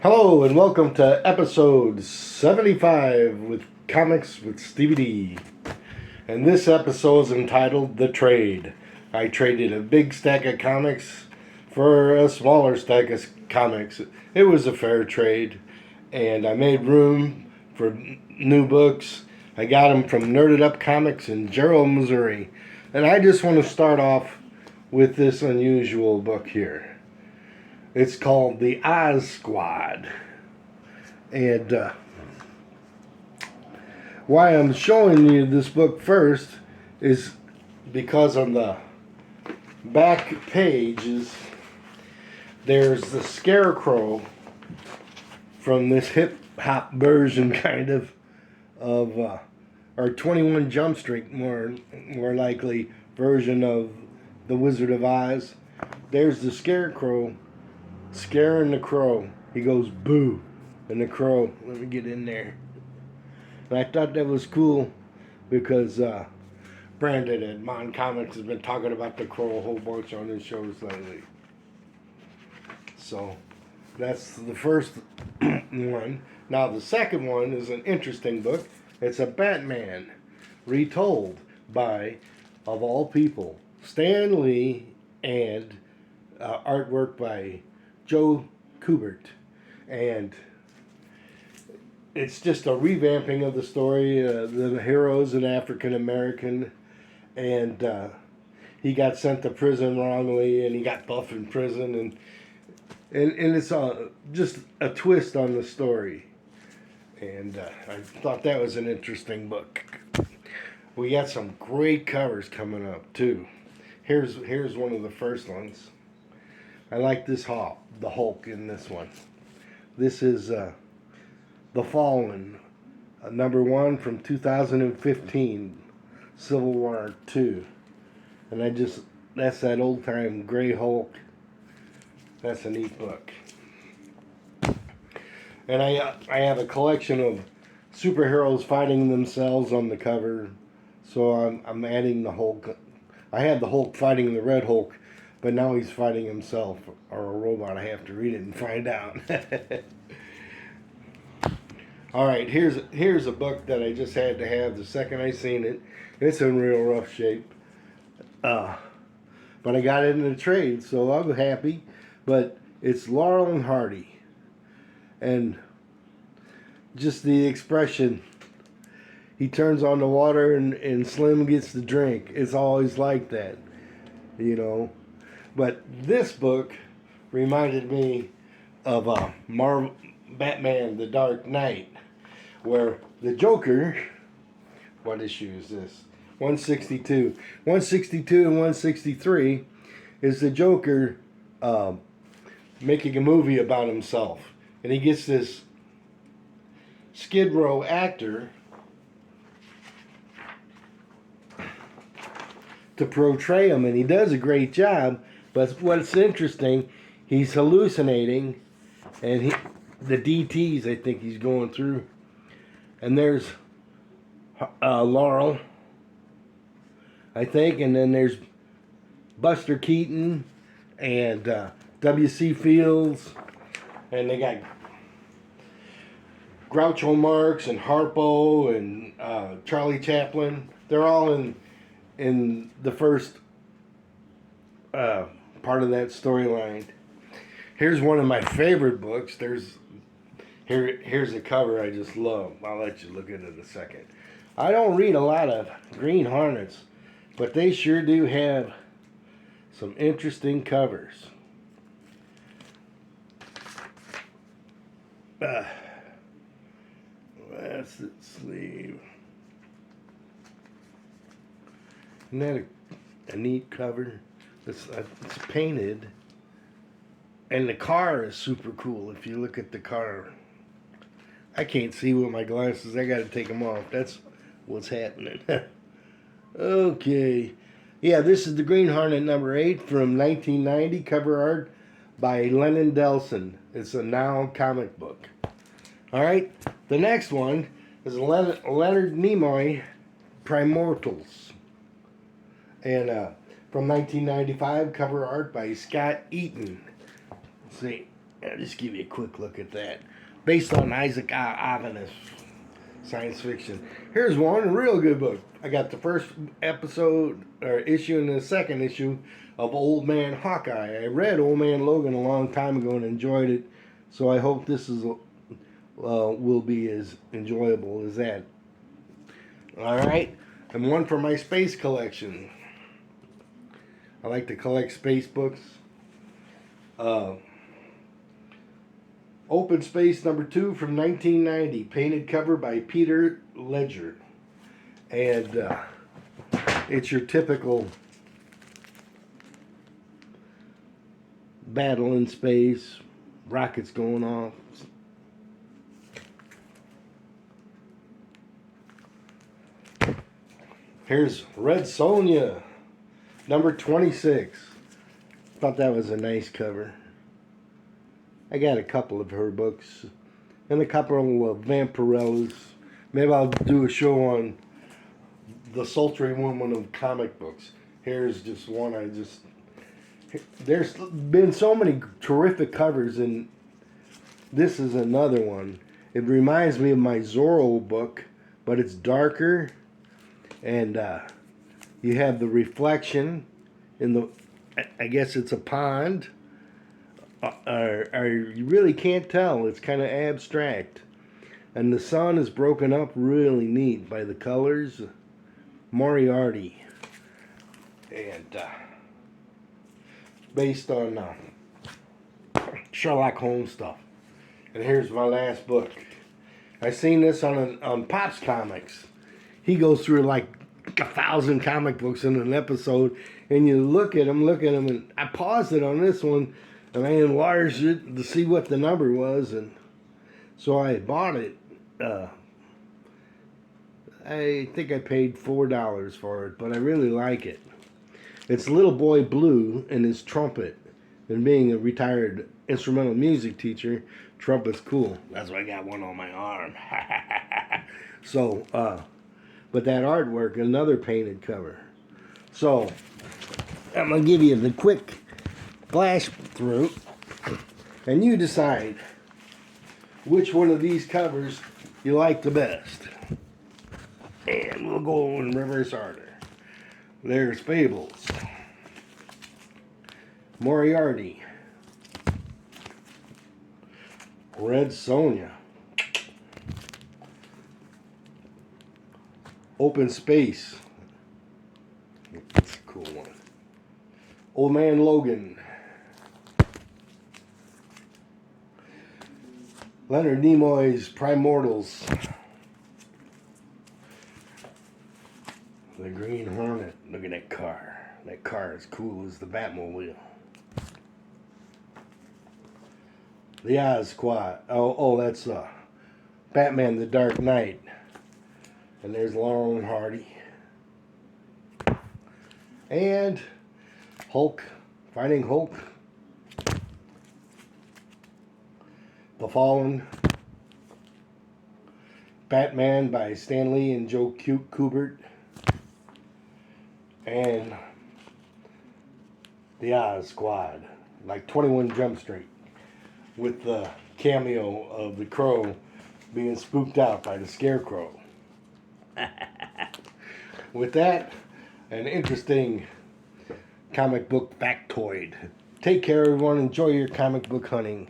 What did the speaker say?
Hello and welcome to episode 75 with Comics with Stevey D. And this episode is entitled The Trade. I traded a big stack of comics for a smaller stack of comics. It was a fair trade, and I made room for new books. I got them from Nerded Up Comics in Gerald, Missouri. And I just want to start off with this unusual book here. It's called The Oz Squad. And why I'm showing you this book first is because on the back pages there's the scarecrow from this hip hop version kind of or 21 Jump Street more likely version of The Wizard of Oz. There's the scarecrow scaring the crow. He goes boo, and the crow, let me get in there. And I thought that was cool because Brandon at Mon Comics has been talking about the crow a whole bunch on his shows lately. So that's the first one. Now the second one is an interesting book. It's a Batman retold by, of all people, Stan Lee, and artwork by Joe Kubert. And it's just a revamping of the story. The hero is an African American, and he got sent to prison wrongly, and he got buff in prison, and it's just a twist on the story. And I thought that was an interesting book. We got some great covers coming up too. Here's one of the first ones. I like this the Hulk in this one. This is The Fallen, number 1 from 2015, Civil War 2. And that's that old time gray Hulk. That's a neat book. And I have a collection of superheroes fighting themselves on the cover. So I'm adding the Hulk. I had the Hulk fighting the Red Hulk, but now he's fighting himself, or a robot. I have to read it and find out. All right, here's a book that I just had to have the second I seen it. It's in real rough shape. But I got it in a trade, so I'm happy. But it's Laurel and Hardy. And just the expression, he turns on the water and Slim gets the drink. It's always like that, you know. But this book reminded me of Batman: The Dark Knight, where the Joker, what issue is this? 162. 162 and 163 is the Joker making a movie about himself. And he gets this Skid Row actor to portray him, and he does a great job. But what's interesting, he's hallucinating, and the DTs I think he's going through. And there's Laurel, I think, and then there's Buster Keaton and W.C. Fields, and they got Groucho Marx and Harpo and Charlie Chaplin. They're all in the first part of that storyline. Here's one of my favorite books. Here's a cover I just love. I'll let you look at it a second. I don't read a lot of Green Hornets, but they sure do have some interesting covers. That's the sleeve. Isn't that a neat cover? It's painted, and the car is super cool. If you look at the car, I can't see with my glasses. I got to take them off. That's what's happening. Okay, yeah, this is the Green Hornet number 8 from 1990. Cover art by Lennon Delson. It's a Now comic book. All right, the next one is Leonard Nimoy, Primortals, and from 1995, cover art by Scott Eaton. Let's see, I'll just give you a quick look at that. Based on Isaac Asimov, science fiction. Here's one, a real good book. I got the first episode or issue and the second issue of Old Man Hawkeye. I read Old Man Logan a long time ago and enjoyed it, so I hope this is will be as enjoyable as that. All right, and one for my space collection. I like to collect space books. Open Space #2 from 1990, painted cover by Peter Ledger. And it's your typical battle in space, rockets going off. Here's Red Sonja, #26. Thought that was a nice cover. I got a couple of her books and a couple of Vampirellas. Maybe I'll do a show on the sultry woman of comic books. Here's just one there's been so many terrific covers, and this is another one. It reminds me of my Zorro book, but it's darker, and you have the reflection in the, I guess it's a pond. You really can't tell. It's kind of abstract. And the sun is broken up really neat by the colors. Moriarty. And based on Sherlock Holmes stuff. And here's my last book. I seen this on Pop's Comics. He goes through like 1,000 comic books in an episode. And you look at them, and I paused it on this one. And I enlarged it to see what the number was, and so I bought it. I think I paid $4 for it, but I really like it. It's Little Boy Blue and his trumpet. And being a retired instrumental music teacher, trumpet's cool. That's why I got one on my arm. So, but that artwork, another painted cover. So, I'm going to give you the quick flash through, and you decide which one of these covers you like the best. And we'll go in reverse order. There's Fables, Moriarty, Red Sonja, Open Space. That's a cool one. Old Man Logan, Leonard Nimoy's Primordials, the Green Hornet. Look at that car. That car is cool as the Batmobile. The Oz Squad. Oh, that's Batman: The Dark Knight. And there's Laurel and Hardy. And Hulk, Finding Hulk. The Fallen, Batman by Stan Lee and Joe Kubert, and the Oz Squad, like 21 Jump Street, with the cameo of the Crow being spooked out by the Scarecrow. With that, an interesting comic book factoid. Take care, everyone. Enjoy your comic book hunting.